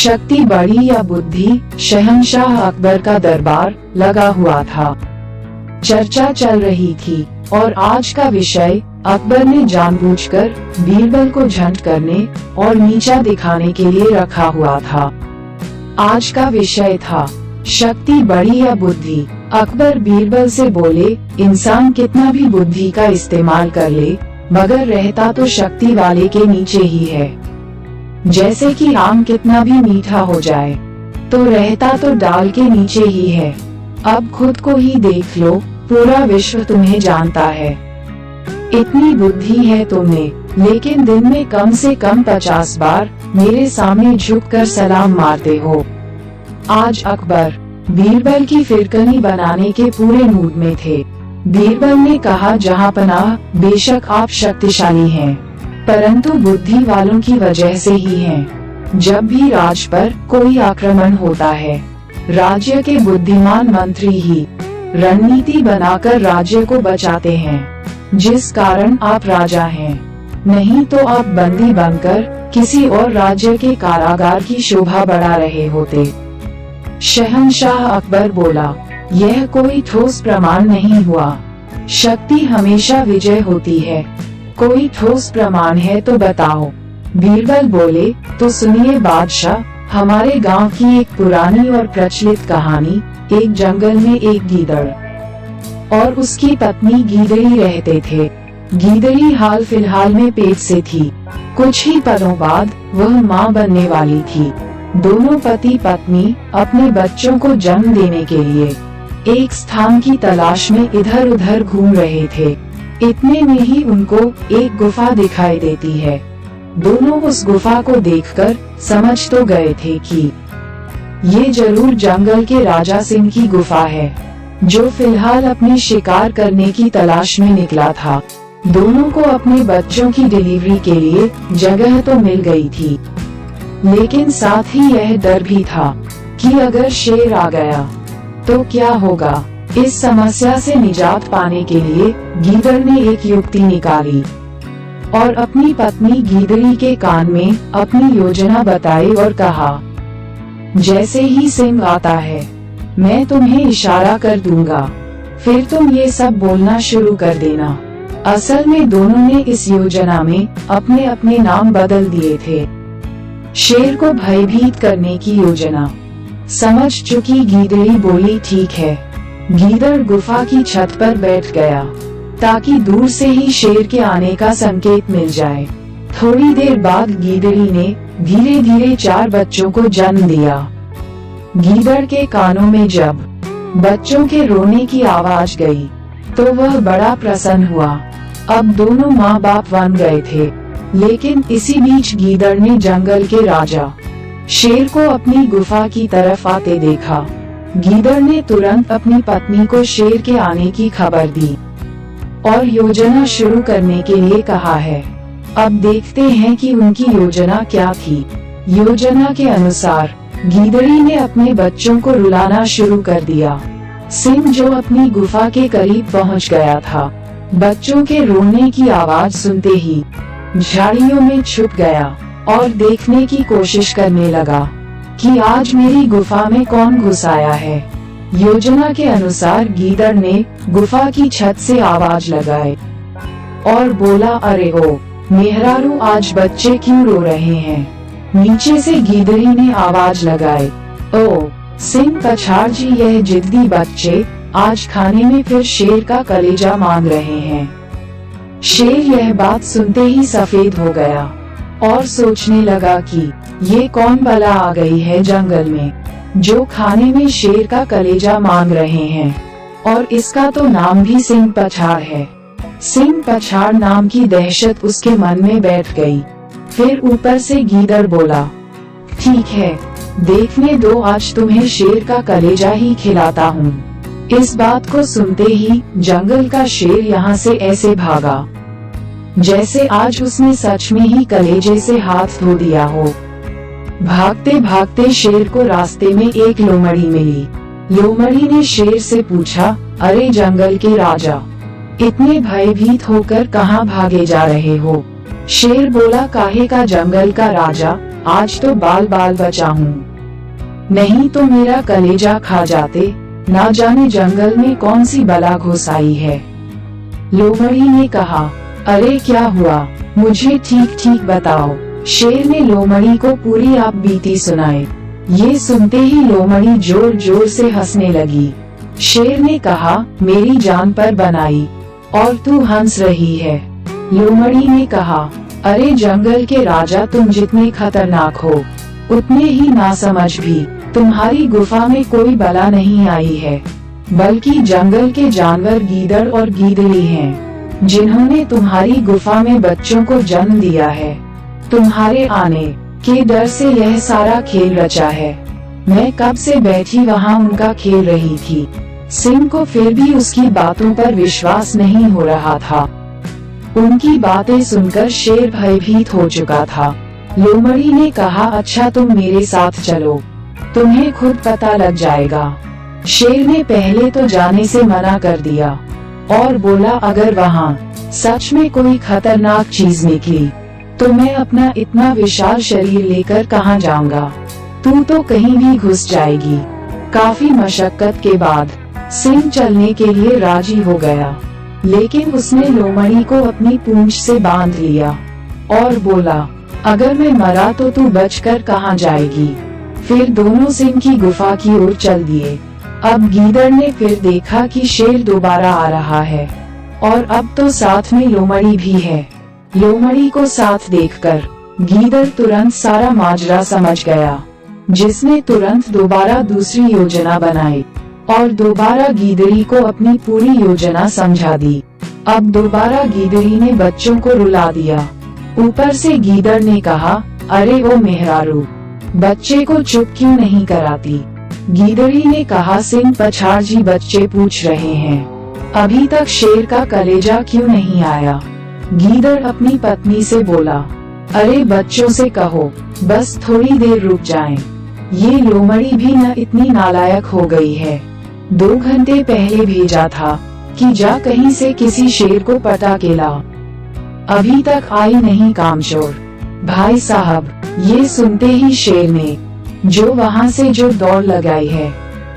शक्ति बड़ी या बुद्धि, शहंशाह अकबर का दरबार लगा हुआ था। चर्चा चल रही थी और आज का विषय अकबर ने जानबूझकर बीरबल को झंड करने और नीचा दिखाने के लिए रखा हुआ था। आज का विषय था शक्ति बड़ी या बुद्धि। अकबर बीरबल से बोले, इंसान कितना भी बुद्धि का इस्तेमाल कर ले, मगर रहता तो शक्ति वाले के नीचे ही है। जैसे कि आम कितना भी मीठा हो जाए, तो रहता तो डाल के नीचे ही है। अब खुद को ही देख लो, पूरा विश्व तुम्हें जानता है। इतनी बुद्धि है तुम्हें, लेकिन दिन में कम से कम 50 बार मेरे सामने झुककर सलाम मारते हो। आज अकबर बीरबल की फिरकनी बनाने के पूरे मूड में थे। बीरबल ने कहा, जहांपनाह, बेशक आप शक्तिशाली हैं, परंतु बुद्धि वालों की वजह से ही हैं। जब भी राज पर कोई आक्रमण होता है, राज्य के बुद्धिमान मंत्री ही रणनीति बनाकर राज्य को बचाते हैं, जिस कारण आप राजा हैं। नहीं तो आप बंदी बनकर किसी और राज्य के कारागार की शोभा बढ़ा रहे होते। शहंशाह अकबर बोला, यह कोई ठोस प्रमाण नहीं हुआ। शक्ति हमेशा विजय होती है। कोई ठोस प्रमाण है तो बताओ। बीरबल बोले, तो सुनिए बादशाह, हमारे गांव की एक पुरानी और प्रचलित कहानी। एक जंगल में एक गीदड़ और उसकी पत्नी गीदड़ी रहते थे। गीदड़ी हाल फिलहाल में पेट से थी। कुछ ही पलों बाद वह मां बनने वाली थी। दोनों पति पत्नी अपने बच्चों को जन्म देने के लिए एक स्थान की तलाश में इधर उधर घूम रहे थे। इतने में ही उनको एक गुफा दिखाई देती है। दोनों उस गुफा को देखकर समझ तो गए थे कि ये जरूर जंगल के राजा सिंह की गुफा है, जो फिलहाल अपने शिकार करने की तलाश में निकला था। दोनों को अपने बच्चों की डिलीवरी के लिए जगह तो मिल गई थी, लेकिन साथ ही यह डर भी था कि अगर शेर आ गया तो क्या होगा। इस समस्या से निजात पाने के लिए गीदड़ ने एक युक्ति निकाली और अपनी पत्नी गीदड़ी के कान में अपनी योजना बताई और कहा, जैसे ही सिंह आता है, मैं तुम्हें इशारा कर दूंगा, फिर तुम ये सब बोलना शुरू कर देना। असल में दोनों ने इस योजना में अपने अपने नाम बदल दिए थे। शेर को भयभीत करने की योजना समझ चुकी गीदड़ी बोली, ठीक है। गीदड़ गुफा की छत पर बैठ गया ताकि दूर से ही शेर के आने का संकेत मिल जाए। थोड़ी देर बाद गीदड़ी ने धीरे धीरे 4 बच्चों को जन्म दिया। गीदड़ के कानों में जब बच्चों के रोने की आवाज गई तो वह बड़ा प्रसन्न हुआ। अब दोनों माँ बाप बन गए थे। लेकिन इसी बीच गीदड़ ने जंगल के राजा शेर को अपनी गुफा की तरफ आते देखा। गीदड़ ने तुरंत अपनी पत्नी को शेर के आने की खबर दी और योजना शुरू करने के लिए कहा है। अब देखते हैं कि उनकी योजना क्या थी। योजना के अनुसार गीदड़ी ने अपने बच्चों को रुलाना शुरू कर दिया। सिंह, जो अपनी गुफा के करीब पहुंच गया था, बच्चों के रोने की आवाज सुनते ही झाड़ियों में छुप गया और देखने की कोशिश करने लगा कि आज मेरी गुफा में कौन घुस आया है। योजना के अनुसार गीदड़ ने गुफा की छत से आवाज लगाई और बोला, अरे ओ मेहरारू, आज बच्चे क्यों रो रहे हैं। नीचे से गीदड़ी ने आवाज लगाई, ओ सिंह पछाड़ जी, यह जिद्दी बच्चे आज खाने में फिर शेर का कलेजा मांग रहे हैं। शेर यह बात सुनते ही सफेद हो गया और सोचने लगा कि ये कौन बला आ गई है जंगल में, जो खाने में शेर का कलेजा मांग रहे हैं, और इसका तो नाम भी सिंह पछाड़ है। सिंह पछाड़ नाम की दहशत उसके मन में बैठ गई। फिर ऊपर से गीदड़ बोला, ठीक है, देखने दो, आज तुम्हें शेर का कलेजा ही खिलाता हूँ। इस बात को सुनते ही जंगल का शेर यहाँ से ऐसे भागा जैसे आज उसने सच में ही कलेजे से हाथ धो दिया हो। भागते भागते शेर को रास्ते में एक लोमड़ी मिली। लोमड़ी ने शेर से पूछा, अरे जंगल के राजा, इतने भयभीत होकर कहाँ भागे जा रहे हो। शेर बोला, काहे का जंगल का राजा, आज तो बाल बाल बचा हूँ, नहीं तो मेरा कलेजा खा जाते। ना जाने जंगल में कौन सी बला घुस आई है। लोमड़ी ने कहा, अरे क्या हुआ, मुझे ठीक ठीक बताओ। शेर ने लोमड़ी को पूरी आप बीती सुनाई। ये सुनते ही लोमड़ी जोर जोर से हंसने लगी। शेर ने कहा, मेरी जान पर बनाई और तू हंस रही है। लोमड़ी ने कहा, अरे जंगल के राजा, तुम जितने खतरनाक हो उतने ही नासमझ भी। तुम्हारी गुफा में कोई बला नहीं आई है, बल्कि जंगल के जानवर गीदड़ और गीदड़ी हैं, जिन्होंने तुम्हारी गुफा में बच्चों को जन्म दिया है। तुम्हारे आने के डर से यह सारा खेल रचा है। मैं कब से बैठी वहाँ उनका खेल रही थी। सिंह को फिर भी उसकी बातों पर विश्वास नहीं हो रहा था। उनकी बातें सुनकर शेर भयभीत हो चुका था। लोमड़ी ने कहा, अच्छा तुम मेरे साथ चलो, तुम्हें खुद पता लग जाएगा। शेर ने पहले तो जाने से मना कर दिया और बोला, अगर वहाँ सच में कोई खतरनाक चीज निकली तो मैं अपना इतना विशाल शरीर लेकर कहाँ जाऊंगा, तू तो कहीं भी घुस जाएगी। काफी मशक्कत के बाद सिंह चलने के लिए राजी हो गया, लेकिन उसने लोमड़ी को अपनी पूंछ से बांध लिया और बोला, अगर मैं मरा तो तू बचकर कहाँ जाएगी। फिर दोनों सिंह की गुफा की ओर चल दिए। अब गीदड़ ने फिर देखा कि शेर दोबारा आ रहा है और अब तो साथ में लोमड़ी भी है। लोमड़ी को साथ देखकर गीदड़ तुरंत सारा माजरा समझ गया, जिसने तुरंत दोबारा दूसरी योजना बनाई और दोबारा गीदड़ी को अपनी पूरी योजना समझा दी। अब दोबारा गीदड़ी ने बच्चों को रुला दिया। ऊपर से गीदड़ ने कहा, अरे ओ मेहरारू, बच्चे को चुप क्यों नहीं कराती। गीदड़ी ने कहा, सिंह पछाड़ जी बच्चे पूछ रहे हैं, अभी तक शेर का कलेजा क्यों नहीं आया। गीदड़ अपनी पत्नी से बोला, अरे बच्चों से कहो बस थोड़ी देर रुक जाएं। ये लोमड़ी भी न इतनी नालायक हो गई है। 2 घंटे पहले भेजा था कि जा कहीं से किसी शेर को पटा के ला, अभी तक आई नहीं कामचोर। भाई साहब, ये सुनते ही शेर ने जो वहाँ से जो दौड़ लगाई है।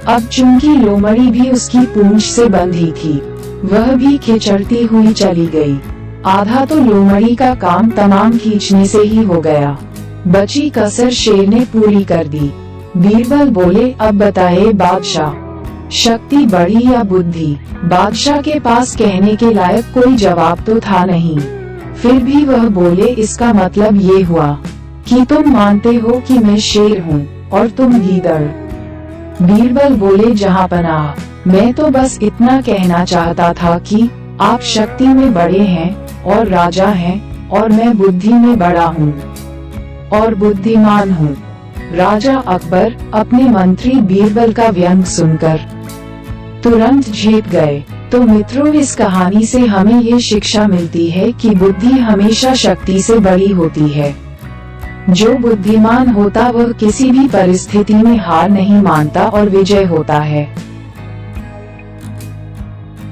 अब चूंकि लोमड़ी भी उसकी पूंछ से बंधी थी, वह भी खिचड़ती हुई चली गई। आधा तो लोमड़ी का काम तमाम खींचने से ही हो गया, बची कसर शेर ने पूरी कर दी। बीरबल बोले, अब बताए बादशाह, शक्ति बड़ी या बुद्धि। बादशाह के पास कहने के लायक कोई जवाब तो था नहीं। फिर भी वह बोले, इसका मतलब ये हुआ कि तुम मानते हो कि मैं शेर हूँ और तुम गीदड़। बीरबल बोले, जहांपनाह, मैं तो बस इतना कहना चाहता था कि आप शक्ति में बड़े हैं और राजा हैं और मैं बुद्धि में बड़ा हूँ और बुद्धिमान हूँ। राजा अकबर अपने मंत्री बीरबल का व्यंग सुनकर तुरंत झेप गए। तो मित्रों, इस कहानी से हमें ये शिक्षा मिलती है कि बुद्धि हमेशा शक्ति से बड़ी होती है। जो बुद्धिमान होता वह किसी भी परिस्थिति में हार नहीं मानता और विजय होता है।